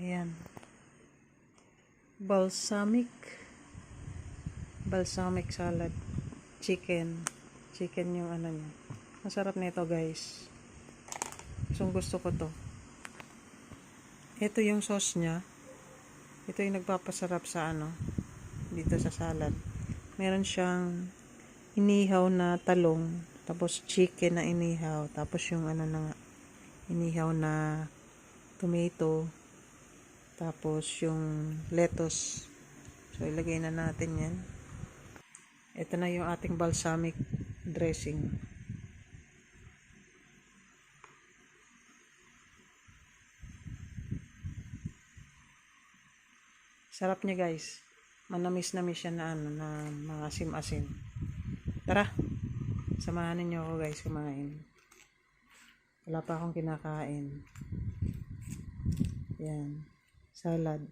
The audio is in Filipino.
Ayan. Balsamic salad. Chicken yung ano niya. Masarap nito, guys. Gusto ko to. Ito yung sauce niya. Ito yung nagpapasarap sa dito sa salad. Meron siyang inihaw na talong, tapos chicken na inihaw, tapos yung inihaw na tomato, tapos yung lettuce. So ilagay na natin yan. Ito na yung ating balsamic dressing. Sarap niya, guys. Manamis-namis siya na na maasim-asim. Tara, samahan niyo ako, guys, kumain. Wala pa akong kinakain. Yan, salad.